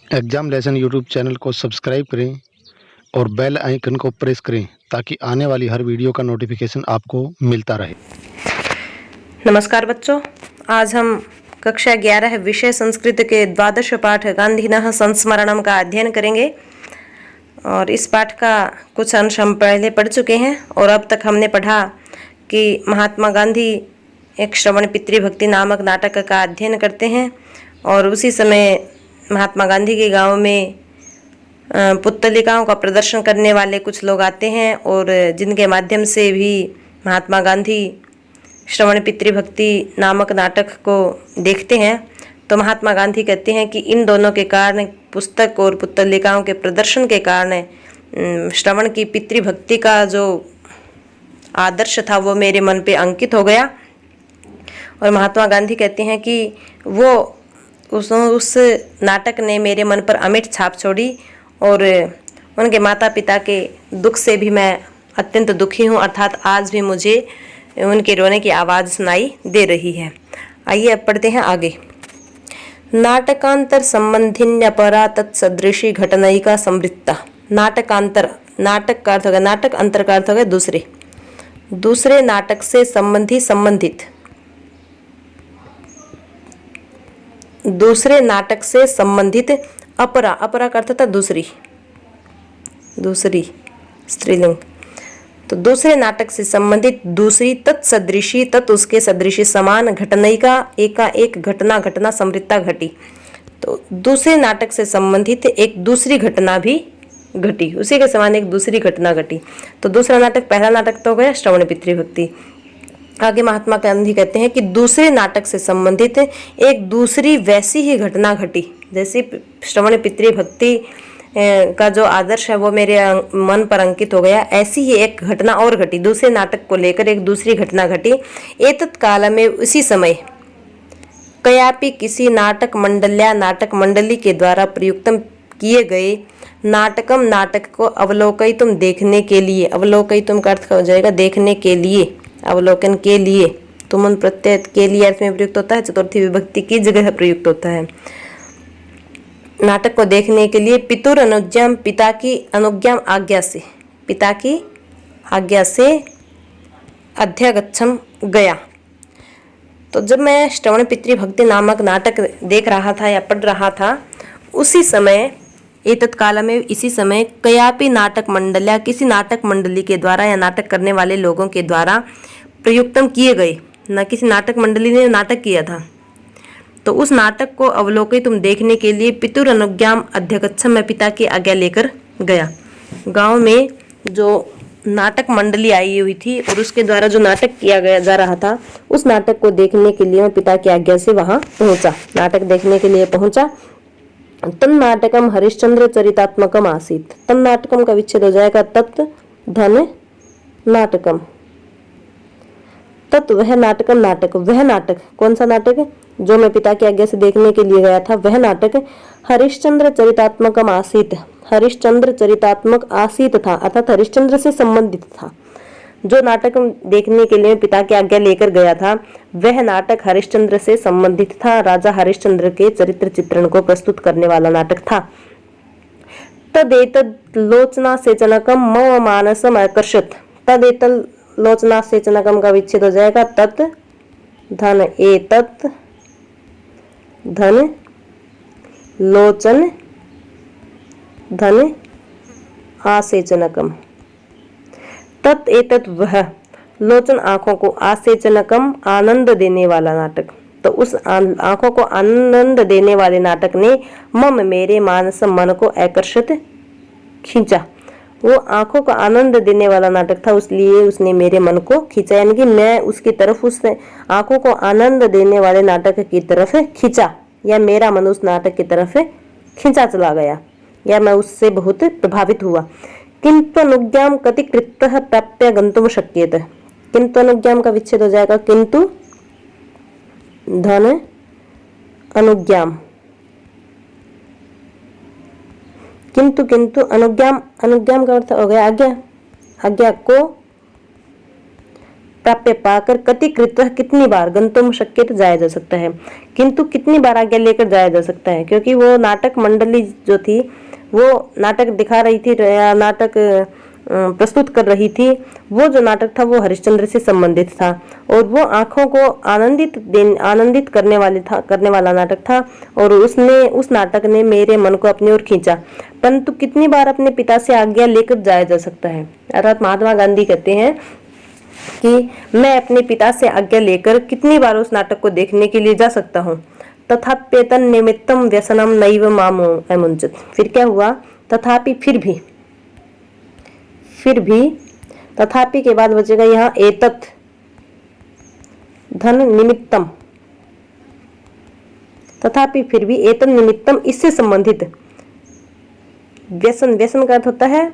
Exam lesson YouTube channel को subscribe करें और बेल आइकन को प्रेस करें ताकि आने वाली हर वीडियो का नोटिफिकेशन आपको मिलता रहे। नमस्कार बच्चों, आज हम कक्षा 11 विषय संस्कृत के द्वादश पाठ गांधीनः संस्मरणम का अध्ययन करेंगे। और इस पाठ का कुछ अंश हम पहले पढ़ चुके हैं और अब तक हमने पढ़ा कि महात्मा गांधी एक श्रवण पितृभक्ति नामक नाटक का अध्ययन करते हैं और उसी समय महात्मा गांधी के गांव में पुतलिकाओं का प्रदर्शन करने वाले कुछ लोग आते हैं और जिनके माध्यम से भी महात्मा गांधी श्रवण पितृभक्ति नामक नाटक को देखते हैं। तो महात्मा गांधी कहते हैं कि इन दोनों के कारण, पुस्तक और पुतलिकाओं के प्रदर्शन के कारण श्रवण की पितृभक्ति का जो आदर्श था वो मेरे मन पे अंकित हो गया। और महात्मा गांधी कहते हैं कि वो उस नाटक ने मेरे मन पर अमिट छाप छोड़ी और उनके माता पिता के दुख से भी मैं अत्यंत दुखी हूँ, अर्थात आज भी मुझे उनके रोने की आवाज़ सुनाई दे रही है। आइए अब पढ़ते हैं आगे। नाटकांतर संबंधिन्यपरा तत्सदृशी घटनायिका समृत्ता। नाटकांतर, नाटक का अर्थ होगा नाटक, अंतर का अर्थ होगा दूसरे, दूसरे नाटक से संबंधी, संबंधित, दूसरे नाटक से संबंधित। अपरा, अपरा का अर्थ था दूसरी, दूसरी स्त्रीलिंग। तो दूसरे नाटक से संबंधित दूसरी, तत्सदृशी, तत् उसके सदृशी, समान, घटनायिका एका एक घटना, घटना समृत्ता घटी। तो दूसरे नाटक से संबंधित एक दूसरी घटना भी घटी, उसी के समान एक दूसरी घटना घटी। तो दूसरा नाटक, पहला नाटक तो हो गया श्रवण पितृभक्ति। आगे महात्मा गांधी कहते हैं कि दूसरे नाटक से संबंधित एक दूसरी वैसी ही घटना घटी। जैसी श्रवण पितृभक्ति का जो आदर्श है वो मेरे मन पर अंकित हो गया, ऐसी ही एक घटना और घटी। दूसरे नाटक को लेकर एक दूसरी घटना घटी। एतत् काल में, उसी समय, कयापि किसी नाटक मंडल्या, नाटक मंडली के द्वारा प्रयुक्तम किए गए नाटकम, नाटक को अवलोकयितुम, देखने के लिए। अवलोकयितुम का अर्थ हो जाएगा देखने के लिए, अवलोकन के लिए। तुम प्रत्यय के लिए अर्थ में प्रयुक्त होता है, चतुर्थी विभक्ति की जगह प्रयुक्त होता है। नाटक को देखने के लिए पितुर अनुज्ञाम, पिता की अनुज्ञाम, आज्ञा से, पिता की आज्ञा से अध्यगच्छम, गया। तो जब मैं श्रवण पितृभक्ति नामक नाटक देख रहा था या पढ़ रहा था, उसी समय, एतत् काल में, इसी समय, कयापि नाटक मंडल्या, किसी नाटक मंडली के द्वारा या नाटक करने वाले लोगों के द्वारा प्रयुक्तम किए गए, न किसी नाटक मंडली ने नाटक किया था, तो उस नाटक को अवलोकित, तुम देखने के लिए पितुर अनुज्ञाम अध्यगच्छम, मैं पिता की आज्ञा लेकर गया। गांव में जो नाटक मंडली आई हुई थी और उसके द्वारा जो नाटक किया गया जा रहा था, उस नाटक को देखने के लिए मैं पिता की आज्ञा से वहां पहुंचा, नाटक देखने के लिए पहुंचा। तन नाटकम हरिश्चंद्र चरितात्मकम आसीत। तन नाटकम का विच्छेद हो जाएगा तत् धन नाटकम। तत् वह नाटकम, नाटक, वह नाटक, कौन सा नाटक जो मैं पिता की आज्ञा से देखने के लिए गया था, वह नाटक हरिश्चंद्र चरितात्मकम आसीत, हरिश्चंद्र चरितात्मक आसीत था, अर्थात हरिश्चंद्र से संबंधित था। जो नाटक देखने के लिए पिता की आज्ञा लेकर गया था, वह नाटक हरिश्चंद्र से संबंधित था, राजा हरिश्चंद्र के चरित्र चित्रण को प्रस्तुत करने वाला नाटक था। तदेतद लोचना सेचनकम मम मानसम आकर्षत। तदेतद लोचना सेचनकम का विच्छेद हो जाएगा तत् धन एतत् धन लोचन धन आसेचनकम। तत् एतत् वह, लोचन आंखों को, आसेचनकम आनंद देने वाला नाटक। तो उस आंखों को आनंद देने वाले नाटक ने मम, मेरे, मानस, मन को आकर्षित, खींचा। वो आंखों को आनंद देने वाला नाटक था, इसलिए उसने मेरे मन को खींचा, यानी कि मैं उसकी तरफ, उस आंखों को आनंद देने वाले नाटक की तरफ खींचा, या मेरा मन उस नाटक की तरफ खींचा चला गया, या मैं उससे बहुत प्रभावित हुआ। किंतु अनुज्ञाम कति कृतः प्राप्य गंतुम शक्येत। किंतु अनुज्ञाम का विच्छेद हो जाएगा किंतु धन अनुज्ञाम। किंतु, किंतु अनुज्ञाम, अनुज्ञाम का अर्थ हो गया आज्ञा, आज्ञा को प्राप्य पाकर कति कृत्वः कितनी बार गंतुम शक्यत जाया जा सकता है, किंतु कितनी बार आज्ञा लेकर जाया जा सकता है, क्योंकि वो नाटक मंडली जो थी वो नाटक दिखा रही थी, नाटक प्रस्तुत कर रही थी। वो जो नाटक था वो हरिश्चंद्र से संबंधित था और वो आंखों को आनंदित करने वाला नाटक था और उस नाटक ने मेरे मन को अपनी ओर खींचा। परंतु कितनी बार अपने पिता से आज्ञा लेकर जाया जा सकता है। अर्थात महात्मा गांधी कहते हैं कि मैं अपने पिता से आज्ञा लेकर कितनी बार उस नाटक को देखने के लिए जा सकता हूँ। तथाप्येतन निमित्तम व्यसनम नैव मामो अमुंचत। फिर क्या हुआ, तथापि फिर भी तथापि के बाद बचेगा यहाँ एतत् धन निमित्तम, तथापि फिर भी एतत् निमित्तम इससे संबंधित व्यसन, व्यसन का अर्थ होता है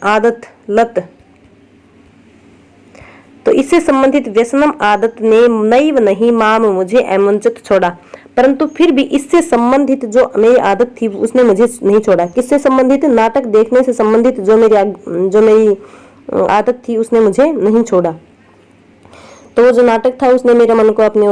आदत, लत, तो इससे संबंधित व्यसनम आदत ने नैव नहीं माम मुझे अमुंचत छोड़ा, परंतु फिर भी इससे संबंधित जो मेरी आदत थी उसने मुझे नहीं छोड़ा। किससे संबंधित, नाटक देखने से संबंधित जो मेरी आदत थी उसने मुझे नहीं छोड़ा। तो वो जो नाटक था उसने मेरे मन को अपनी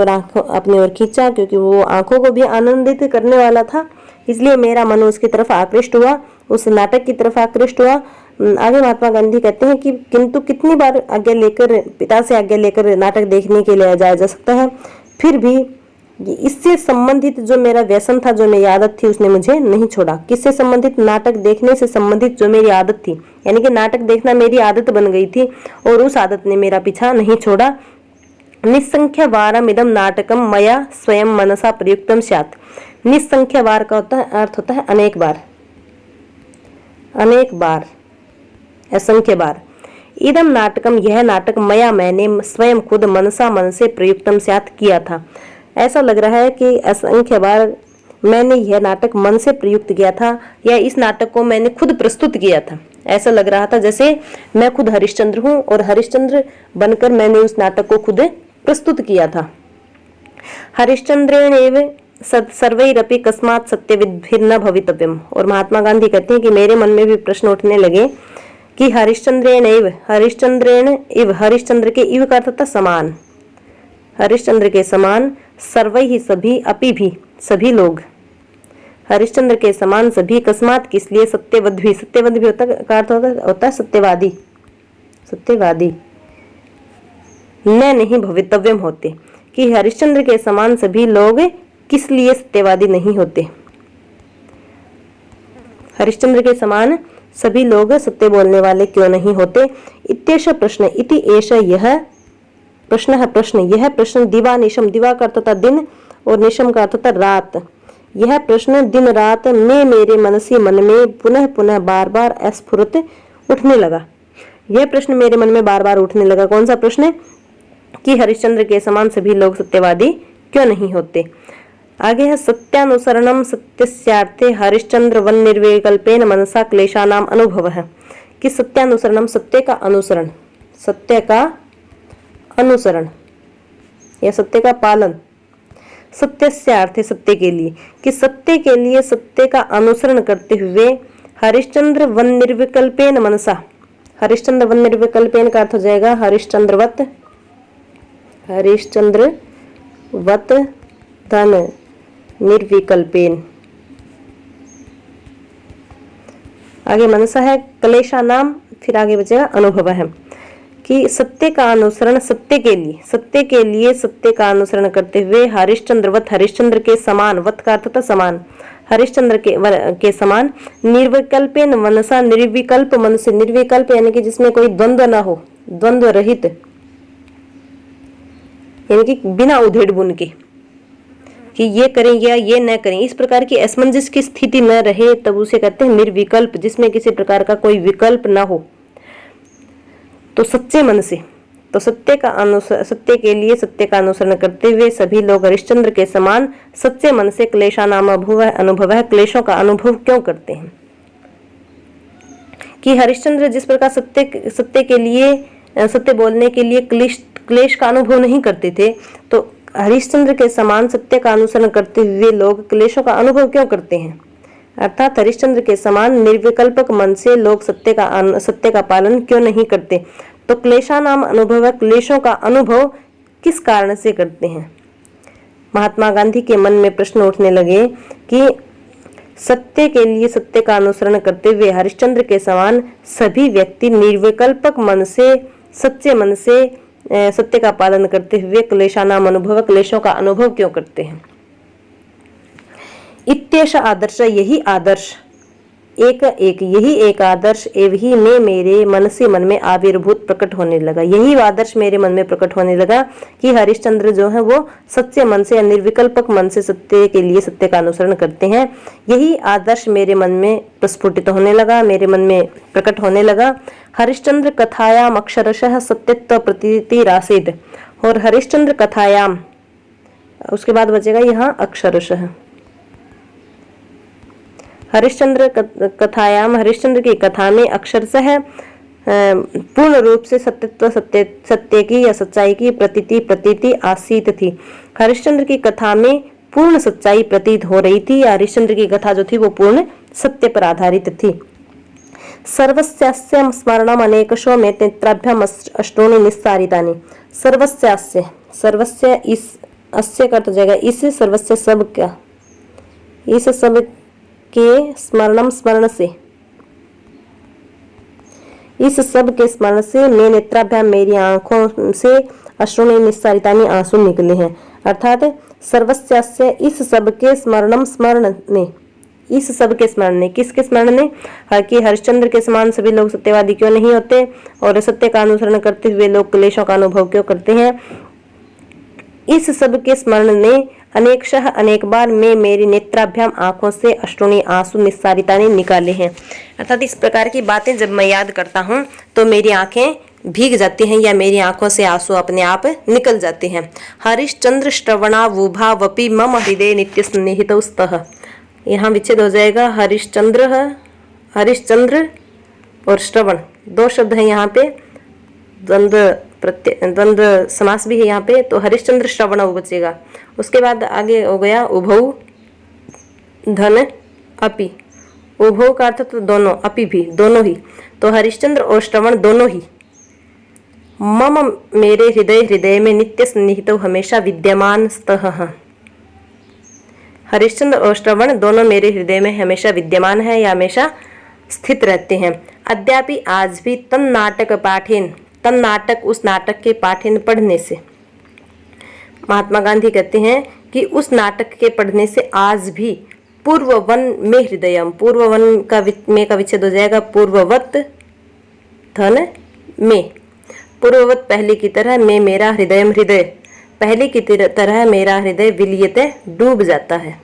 ओर खींचा, क्योंकि वो आंखों को भी आनंदित करने वाला था, इसलिए मेरा मन उसकी तरफ आकृष्ट हुआ, उस नाटक की तरफ आकृष्ट हुआ। आगे महात्मा गांधी कहते हैं कि किंतु कितनी बार पिता से आज्ञा लेकर नाटक देखने के लिए जाया जा सकता है, फिर भी इससे संबंधित जो मेरा व्यसन था, जो मेरी आदत थी उसने मुझे नहीं छोड़ा। किससे संबंधित, नाटक देखने से संबंधित जो मेरी आदत थी, यानी कि नाटक देखना मेरी आदत बन गई थी और उस आदत ने मेरा पीछा नहीं छोड़ा। निसंख्य वारम इदम नाटकम मया स्वयं मनसा प्रयुक्तम स्यात्। निसंख्य वार का अर्थ होता है अनेक बार, अनेक बार, असंख्य बार। इदम नाटकम यह नाटक मया मैंने स्वयं खुद मनसा मन से प्रयुक्तम स्यात् किया था। ऐसा लग रहा है कि असंख्य बार मैंने यह नाटक मन से प्रयुक्त किया था, या इस नाटक को मैंने खुद प्रस्तुत किया था। ऐसा लग रहा था जैसे मैं खुद हरिश्चंद्र हूँ और हरिश्चंद्र बनकर मैंने उस नाटक को खुद प्रस्तुत किया था। हरिश्चंद्रेणेव सर्वैरपि कस्मात् सत्यविद्भिर्न भवितव्यम। और महात्मा गांधी कहते हैं कि मेरे मन में भी प्रश्न उठने लगे कि हरिश्चंद्रेण इव, हरिश्चंद्र के इव का अर्थ था समान, हरिश्चंद्र के समान, सर्वै ही सभी, अपि भी सभी लोग, हरिश्चंद्र के समान सभी, कस्मात किस लिए, सत्यवद भी होता है सत्यवादी, सत्यवादी, न नहीं भवितव्यम होते, कि हरिश्चंद्र के समान सभी लोग किस लिए सत्यवादी नहीं होते, हरिश्चंद्र के समान सभी लोग सत्य बोलने वाले क्यों नहीं होते। इत्येष प्रश्न, इति एष यह प्रश्न है, प्रश्न यह प्रश्न, दिवा निशम, दिवा का अर्थ होता दिन और निशम का अर्थ होता रात। यह प्रश्न दिन रात में मेरे मन में पुनः पुनः बार बार स्फुरत उठने लगा। यह प्रश्न मेरे मन में बार बार उठने लगा। कौन सा प्रश्न, कि हरिश्चंद्र के समान सभी लोग सत्यवादी क्यों नहीं होते। आगे है सत्यानुसरणम सत्यस्यार्थे हरिश्चंद्र वन निर्विकल्पेन मनसा क्लेशानाम अनुभव है, कि सत्यानुसरणम सत्य का अनुसरण, सत्य का अनुसरण या सत्य का पालन, सत्यस्यार्थे सत्य के लिए, कि सत्य के लिए सत्य का अनुसरण करते हुए हरिश्चंद्र वन निर्विकल्पेन मनसा, हरिश्चंद्र वन निर्विकल्पेन का अर्थ हो जाएगा हरिश्चंद्रवत, हरिश्चंद्रवत धन निर्विकल्पेन। आगे मनसा है क्लेशा नाम, फिर आगे बचेगा अनुभव है, कि सत्य का अनुसरण, सत्य के लिए सत्य का अनुसरण करते हुए हरिश्चंद्रवत, हरिश्चंद्र के समान, वत का अर्थ था समान, हरिश्चंद्र के समान, निर्विकल्पेन मनसा, निर्विकल्प मन से, निर्विकल्प यानी कि जिसमें कोई द्वंद्व ना हो, द्वंद्व रहित, यानी कि बिना उधेड़ बुन के, कि ये करें या ये न करें, इस प्रकार की असमंजस की स्थिति न रहे, तब उसे कहते हैं निर्विकल्प, जिसमें किसी प्रकार का कोई विकल्प ना हो। तो सच्चे मन से, तो सत्य के लिए सत्य का अनुसरण करते हुए सभी लोग हरिश्चंद्र के समान सच्चे मन से क्लेशा नाम अनुभव है, क्लेशों का अनुभव क्यों करते हैं। कि हरिश्चंद्र जिस प्रकार सत्य के लिए, सत्य बोलने के लिए क्लेश का अनुभव नहीं करते थे, तो हरिश्चंद्र के समान सत्य का अनुसरण करते हुए लोग क्लेशों का अनुभव क्यों करते हैं। अर्थात हरिश्चंद्र के समान निर्विकल्पक मन से लोग सत्य का पालन क्यों नहीं करते। तो क्लेशानाम अनुभव, क्लेशों का अनुभव किस कारण से करते हैं? महात्मा गांधी के मन में प्रश्न उठने लगे कि सत्य के लिए सत्य का अनुसरण करते हुए हरिश्चंद्र के समान सभी व्यक्ति निर्विकल्पक मन से, सच्चे मन से सत्य का पालन करते हुए क्लेशानाम अनुभव, क्लेशों का अनुभव क्यों करते हैं? इत्येष आदर्श, यही आदर्श, यही एक आदर्श एवं में मेरे मन से मन में आविर्भूत प्रकट होने लगा। यही आदर्श मेरे मन में प्रकट होने लगा कि हरिश्चंद्र जो है वो सच्चे मन से या निर्विकल्पक मन से सत्य के लिए सत्य का अनुसरण करते हैं। यही आदर्श मेरे मन में प्रस्फुटित होने लगा, मेरे मन में प्रकट होने लगा। हरिश्चंद्र कथायाम अक्षरशः सत्यत्व प्रतीति रासिद, और हरिश्चंद्र कथायाम, उसके बाद बचेगा यहाँ अक्षरशः। हरिश्चंद्र कथायाम, हरिश्चंद्र की कथा में अक्षरशः पूर्ण रूप से सत्यत्व, सत्य की या सच्चाई की प्रतीति आसीत थी। हरिश्चंद्र की कथा में पूर्ण सच्चाई प्रतीत हो रही थी, या हरिश्चंद्र की कथा जो थी वो पूर्ण सत्य पर आधारित थी। सर्वस्यास्य स्मरणम अनेकशो में नेत्राभ्याम अष्टोनि निस्सारितानि। सर्वस्यास्य, सर्वस्य इस अस्य का तो जाएगा इस, सर्वस्य सब क्या, इस सब के स्मरणम, स्मरण से, इस सब के स्मरण से मैं नेत्राभ्याम, मेरी आंखों से अश्रुनि निस्सारितानि, आंसू निकले हैं। अर्थात सर्वस्यास्य, इस सब के स्मरणम, स्मरण ने, इस सब के स्मरण ने, किसके स्मरण ने? कि हरिश्चंद्र के समान सभी लोग सत्यवादी क्यों नहीं होते, और सत्य का अनुसरण करते हुए लोग क्लेशों का अनुभव क्यों करते हैं? इस सब के स्मरण ने अनेकशः, अनेक बार मैं मेरी नेत्राभ्याम, आंखों से अश्रुनि, आंसू निस्सारितानि निकाले हैं। अर्थात इस प्रकार की बातें जब मैं याद करता हूँ तो मेरी आंखें भीग जाती हैं, या मेरी आंखों से आंसू अपने आप निकल जाते हैं। हरिश्चंद्र श्रवणा वुभा वपि मम हृदय नित्य स्नेहितौ स्तः। यहाँ विच्छेद हो जाएगा। हरिश्चंद्र और श्रवण दो शब्द हैं यहाँ पे, द्वंद्व समास भी है यहाँ पे, तो हरिश्चंद्र श्रवण बचेगा। उसके बाद आगे हो गया उभौ धन अपि। उभौ का अर्थ तो दोनों, अपि भी दोनों ही, तो हरिश्चंद्र और श्रवण दोनों ही मम, मेरे हृदय में नित्य सन्निहित, हमेशा विद्यमान स्तः। हरिश्चंद्र और श्रवण दोनों मेरे हृदय में हमेशा विद्यमान है या हमेशा स्थित रहते हैं। अद्यापि आज भी तन नाटक पाठेन, तन नाटक उस नाटक के पाठेन पढ़ने से, महात्मा गांधी कहते हैं कि उस नाटक के पढ़ने से आज भी पूर्ववन में हृदयम, पूर्ववन का में का विच्छेद हो जाएगा पूर्ववत धन में, पूर्ववत पहले की तरह, में मेरा हृदयम, हृदय पहले की तरह मेरा हृदय विलीयते डूब जाता है,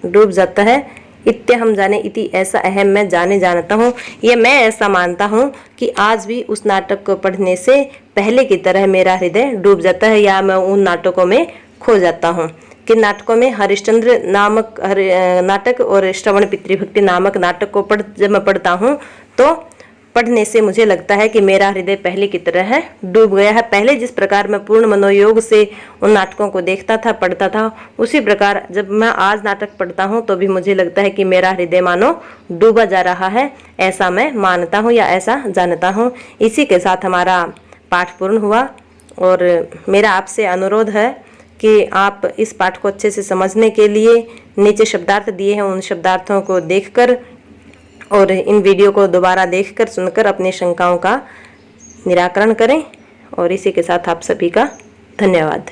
डूब जाता है। इत्य हम जाने, इति ऐसा अहम मैं जाने जानता हूँ, ये मैं ऐसा मानता हूँ कि आज भी उस नाटक को पढ़ने से पहले की तरह मेरा हृदय डूब जाता है, या मैं उन नाटकों में खो जाता हूँ। किन नाटकों में? हरिश्चंद्र नामक नाटक और श्रवण पितृभक्ति नामक नाटक को जब मैं पढ़ता हूँ तो पढ़ने से मुझे लगता है कि मेरा हृदय पहले की तरह है डूब गया है। पहले जिस प्रकार मैं पूर्ण मनोयोग से उन नाटकों को देखता था, पढ़ता था, उसी प्रकार जब मैं आज नाटक पढ़ता हूँ तो भी मुझे लगता है कि मेरा हृदय मानो डूबा जा रहा है, ऐसा मैं मानता हूँ या ऐसा जानता हूँ। इसी के साथ हमारा पाठ पूर्ण हुआ, और मेरा आपसे अनुरोध है कि आप इस पाठ को अच्छे से समझने के लिए नीचे शब्दार्थ दिए हैं, उन शब्दार्थों को देखकर और इन वीडियो को दोबारा देखकर सुनकर अपनी शंकाओं का निराकरण करें। और इसी के साथ आप सभी का धन्यवाद।